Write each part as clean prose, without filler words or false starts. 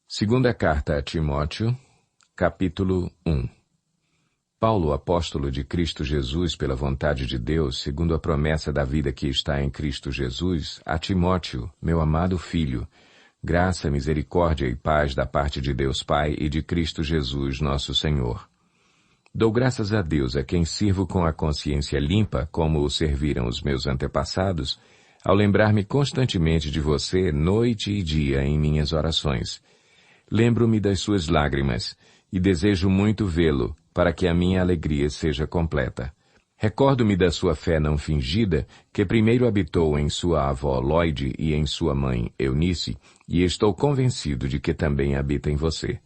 Segunda carta a Timóteo, capítulo 1. Paulo, apóstolo de Cristo Jesus pela vontade de Deus, segundo a promessa da vida que está em Cristo Jesus, a Timóteo, meu amado filho, graça, misericórdia e paz da parte de Deus Pai e de Cristo Jesus, nosso Senhor. Dou graças a Deus, a quem sirvo com a consciência limpa, como o serviram os meus antepassados, ao lembrar-me constantemente de você, noite e dia, em minhas orações. Lembro-me das suas lágrimas, e desejo muito vê-lo, para que a minha alegria seja completa. Recordo-me da sua fé não fingida, que primeiro habitou em sua avó Loide e em sua mãe Eunice, e estou convencido de que também habita em você.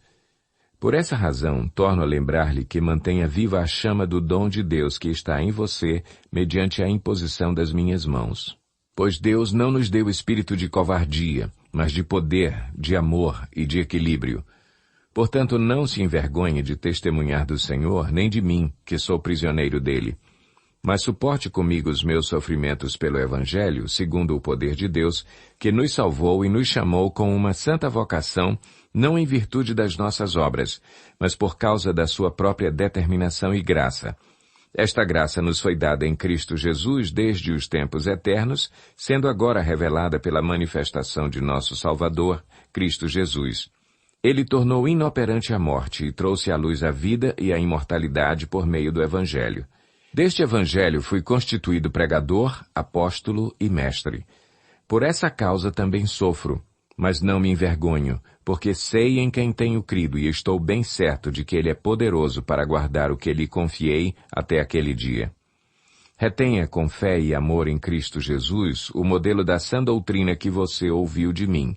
Por essa razão, torno a lembrar-lhe que mantenha viva a chama do dom de Deus que está em você, mediante a imposição das minhas mãos. Pois Deus não nos deu espírito de covardia, mas de poder, de amor e de equilíbrio. Portanto, não se envergonhe de testemunhar do Senhor, nem de mim, que sou prisioneiro dele. Mas suporte comigo os meus sofrimentos pelo Evangelho, segundo o poder de Deus, que nos salvou e nos chamou com uma santa vocação, não em virtude das nossas obras, mas por causa da sua própria determinação e graça. Esta graça nos foi dada em Cristo Jesus desde os tempos eternos, sendo agora revelada pela manifestação de nosso Salvador, Cristo Jesus. Ele tornou inoperante a morte e trouxe à luz a vida e a imortalidade por meio do Evangelho. Deste Evangelho fui constituído pregador, apóstolo e mestre. Por essa causa também sofro, mas não me envergonho, porque sei em quem tenho crido e estou bem certo de que Ele é poderoso para guardar o que lhe confiei até aquele dia. Retenha com fé e amor em Cristo Jesus o modelo da sã doutrina que você ouviu de mim.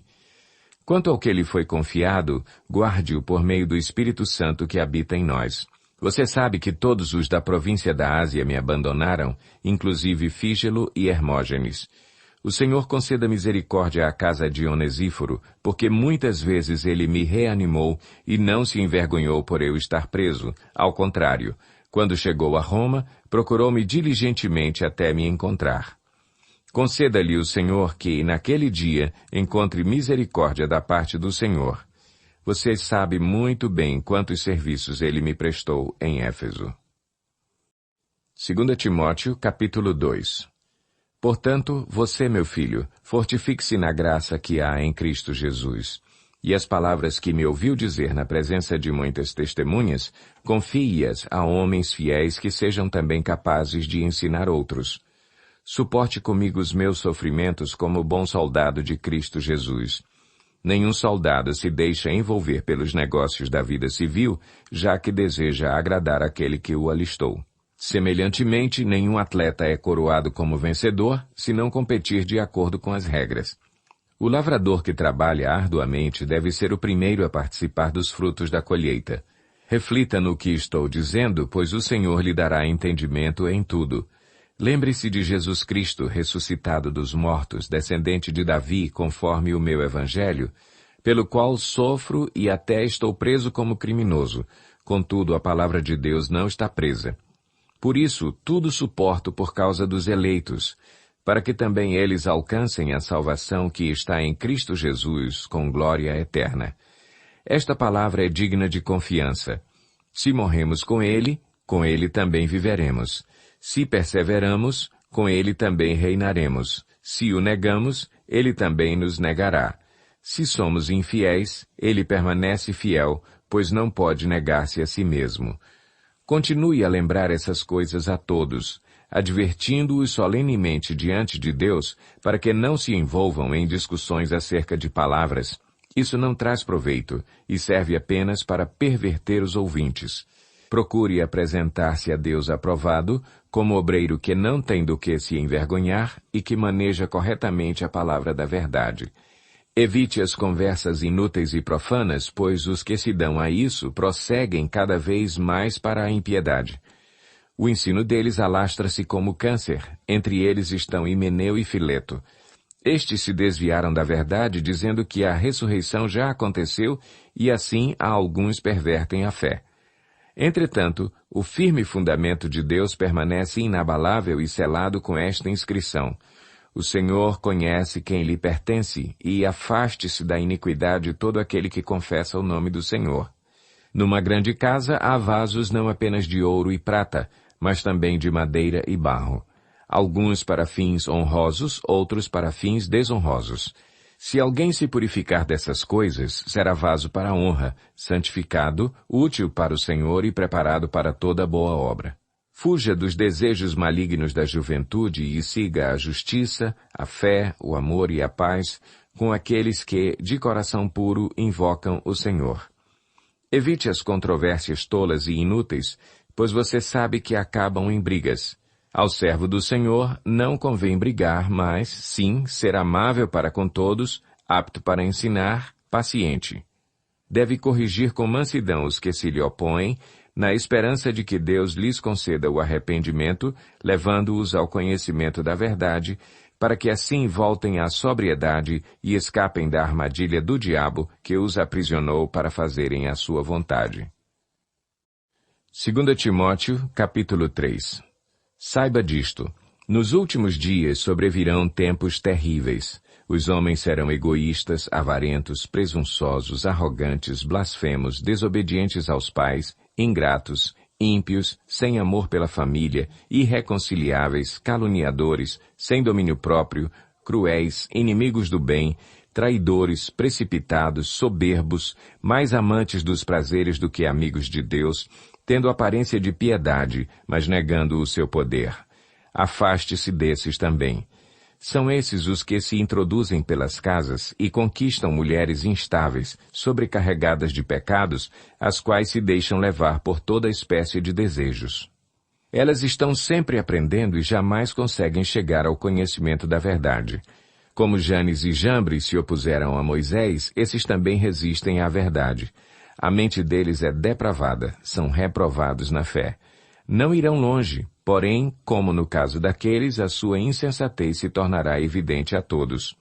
Quanto ao que lhe foi confiado, guarde-o por meio do Espírito Santo que habita em nós. Você sabe que todos os da província da Ásia me abandonaram, inclusive Fígelo e Hermógenes. O Senhor conceda misericórdia à casa de Onesíforo, porque muitas vezes ele me reanimou e não se envergonhou por eu estar preso. Ao contrário, quando chegou a Roma, procurou-me diligentemente até me encontrar. Conceda-lhe o Senhor que, naquele dia, encontre misericórdia da parte do Senhor. Você sabe muito bem quantos serviços ele me prestou em Éfeso. 2 Timóteo, capítulo 2. Portanto, você, meu filho, fortifique-se na graça que há em Cristo Jesus. E as palavras que me ouviu dizer na presença de muitas testemunhas, confie-as a homens fiéis que sejam também capazes de ensinar outros. Suporte comigo os meus sofrimentos como bom soldado de Cristo Jesus. Nenhum soldado se deixa envolver pelos negócios da vida civil, já que deseja agradar aquele que o alistou. Semelhantemente, nenhum atleta é coroado como vencedor, se não competir de acordo com as regras. O lavrador que trabalha arduamente deve ser o primeiro a participar dos frutos da colheita. Reflita no que estou dizendo, pois o Senhor lhe dará entendimento em tudo. Lembre-se de Jesus Cristo, ressuscitado dos mortos, descendente de Davi, conforme o meu Evangelho, pelo qual sofro e até estou preso como criminoso. Contudo, a palavra de Deus não está presa. Por isso, tudo suporto por causa dos eleitos, para que também eles alcancem a salvação que está em Cristo Jesus, com glória eterna. Esta palavra é digna de confiança. Se morremos com ele também viveremos. Se perseveramos, com ele também reinaremos. Se o negamos, ele também nos negará. Se somos infiéis, ele permanece fiel, pois não pode negar-se a si mesmo. Continue a lembrar essas coisas a todos, advertindo-os solenemente diante de Deus, para que não se envolvam em discussões acerca de palavras. Isso não traz proveito e serve apenas para perverter os ouvintes. Procure apresentar-se a Deus aprovado, como obreiro que não tem do que se envergonhar e que maneja corretamente a palavra da verdade. Evite as conversas inúteis e profanas, pois os que se dão a isso prosseguem cada vez mais para a impiedade. O ensino deles alastra-se como câncer, entre eles estão Himeneu e Fileto. Estes se desviaram da verdade, dizendo que a ressurreição já aconteceu, e assim a alguns pervertem a fé. Entretanto, o firme fundamento de Deus permanece inabalável e selado com esta inscrição: O Senhor conhece quem lhe pertence, e afaste-se da iniquidade todo aquele que confessa o nome do Senhor. Numa grande casa há vasos não apenas de ouro e prata, mas também de madeira e barro. Alguns para fins honrosos, outros para fins desonrosos. Se alguém se purificar dessas coisas, será vaso para honra, santificado, útil para o Senhor e preparado para toda boa obra. Fuja dos desejos malignos da juventude e siga a justiça, a fé, o amor e a paz com aqueles que, de coração puro, invocam o Senhor. Evite as controvérsias tolas e inúteis, pois você sabe que acabam em brigas. Ao servo do Senhor não convém brigar, mas, sim, ser amável para com todos, apto para ensinar, paciente. Deve corrigir com mansidão os que se lhe opõem, na esperança de que Deus lhes conceda o arrependimento, levando-os ao conhecimento da verdade, para que assim voltem à sobriedade e escapem da armadilha do diabo que os aprisionou para fazerem a sua vontade. 2 Timóteo, capítulo 3. Saiba disto: nos últimos dias sobrevirão tempos terríveis. Os homens serão egoístas, avarentos, presunçosos, arrogantes, blasfemos, desobedientes aos pais, ingratos, ímpios, sem amor pela família, irreconciliáveis, caluniadores, sem domínio próprio, cruéis, inimigos do bem, traidores, precipitados, soberbos, mais amantes dos prazeres do que amigos de Deus, tendo aparência de piedade, mas negando o seu poder. Afaste-se desses também. São esses os que se introduzem pelas casas e conquistam mulheres instáveis, sobrecarregadas de pecados, as quais se deixam levar por toda espécie de desejos. Elas estão sempre aprendendo e jamais conseguem chegar ao conhecimento da verdade. Como Janes e Jambres se opuseram a Moisés, esses também resistem à verdade. A mente deles é depravada, são reprovados na fé. Não irão longe, porém, como no caso daqueles, a sua insensatez se tornará evidente a todos.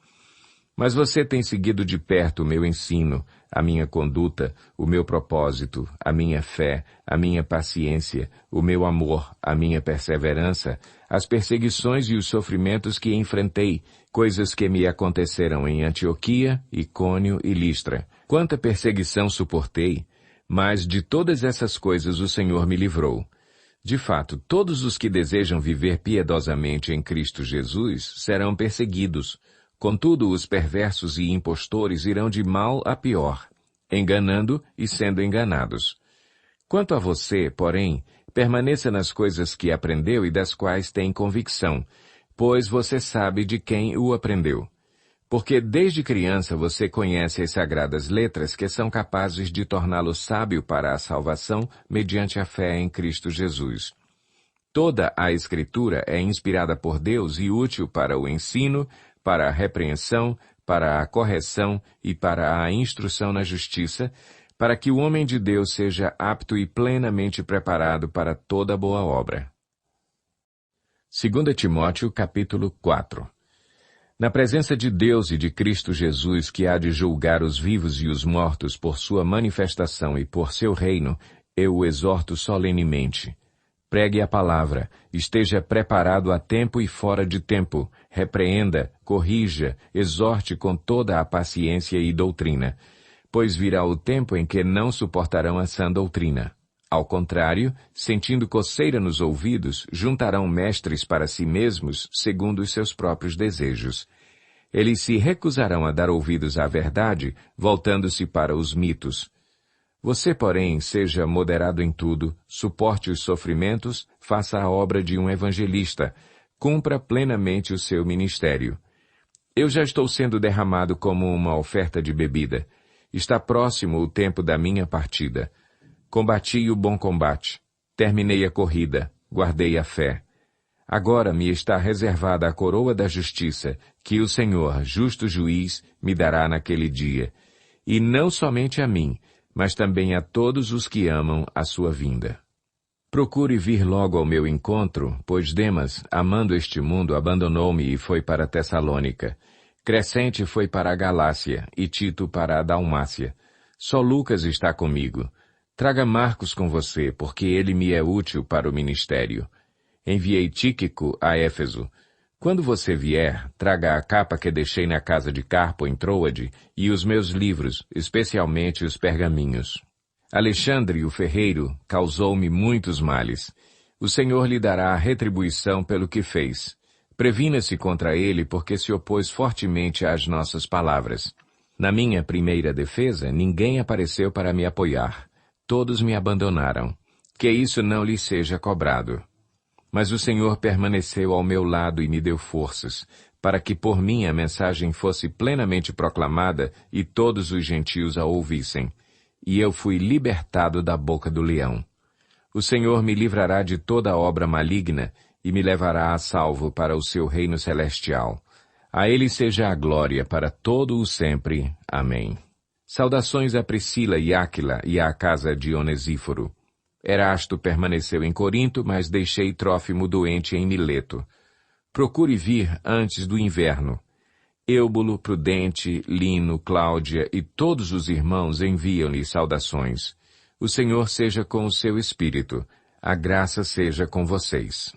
Mas você tem seguido de perto o meu ensino, a minha conduta, o meu propósito, a minha fé, a minha paciência, o meu amor, a minha perseverança, as perseguições e os sofrimentos que enfrentei, coisas que me aconteceram em Antioquia, Icônio e Listra. Quanta perseguição suportei, mas de todas essas coisas o Senhor me livrou. De fato, todos os que desejam viver piedosamente em Cristo Jesus serão perseguidos. Contudo, os perversos e impostores irão de mal a pior, enganando e sendo enganados. Quanto a você, porém, permaneça nas coisas que aprendeu e das quais tem convicção, pois você sabe de quem o aprendeu. Porque desde criança você conhece as sagradas letras que são capazes de torná-lo sábio para a salvação mediante a fé em Cristo Jesus. Toda a Escritura é inspirada por Deus e útil para o ensino, para a repreensão, para a correção e para a instrução na justiça, para que o homem de Deus seja apto e plenamente preparado para toda boa obra. 2 Timóteo, capítulo 4. Na presença de Deus e de Cristo Jesus, que há de julgar os vivos e os mortos por sua manifestação e por seu reino, eu o exorto solenemente. Pregue a palavra, esteja preparado a tempo e fora de tempo, repreenda, corrija, exorte com toda a paciência e doutrina, pois virá o tempo em que não suportarão a sã doutrina. Ao contrário, sentindo coceira nos ouvidos, juntarão mestres para si mesmos, segundo os seus próprios desejos. Eles se recusarão a dar ouvidos à verdade, voltando-se para os mitos. Você, porém, seja moderado em tudo, suporte os sofrimentos, faça a obra de um evangelista, cumpra plenamente o seu ministério. Eu já estou sendo derramado como uma oferta de bebida. Está próximo o tempo da minha partida. Combati o bom combate, terminei a corrida, guardei a fé. Agora me está reservada a coroa da justiça, que o Senhor, justo juiz, me dará naquele dia. E não somente a mim, mas também a todos os que amam a sua vinda. Procure vir logo ao meu encontro, pois Demas, amando este mundo, abandonou-me e foi para Tessalônica. Crescente foi para a Galácia e Tito para a Dalmácia. Só Lucas está comigo. Traga Marcos com você, porque ele me é útil para o ministério. Enviei Tíquico a Éfeso. Quando você vier, traga a capa que deixei na casa de Carpo em Troade e os meus livros, especialmente os pergaminhos. Alexandre, o ferreiro, causou-me muitos males. O Senhor lhe dará a retribuição pelo que fez. Previna-se contra ele porque se opôs fortemente às nossas palavras. Na minha primeira defesa, ninguém apareceu para me apoiar. Todos me abandonaram. Que isso não lhe seja cobrado. Mas o Senhor permaneceu ao meu lado e me deu forças, para que por mim a mensagem fosse plenamente proclamada e todos os gentios a ouvissem. E eu fui libertado da boca do leão. O Senhor me livrará de toda obra maligna e me levará a salvo para o seu reino celestial. A ele seja a glória para todo o sempre. Amém. Saudações a Priscila e Áquila e à casa de Onesíforo. Erasto permaneceu em Corinto, mas deixei Trófimo doente em Mileto. Procure vir antes do inverno. Eúbulo, Prudente, Lino, Cláudia e todos os irmãos enviam-lhe saudações. O Senhor seja com o seu espírito. A graça seja com vocês.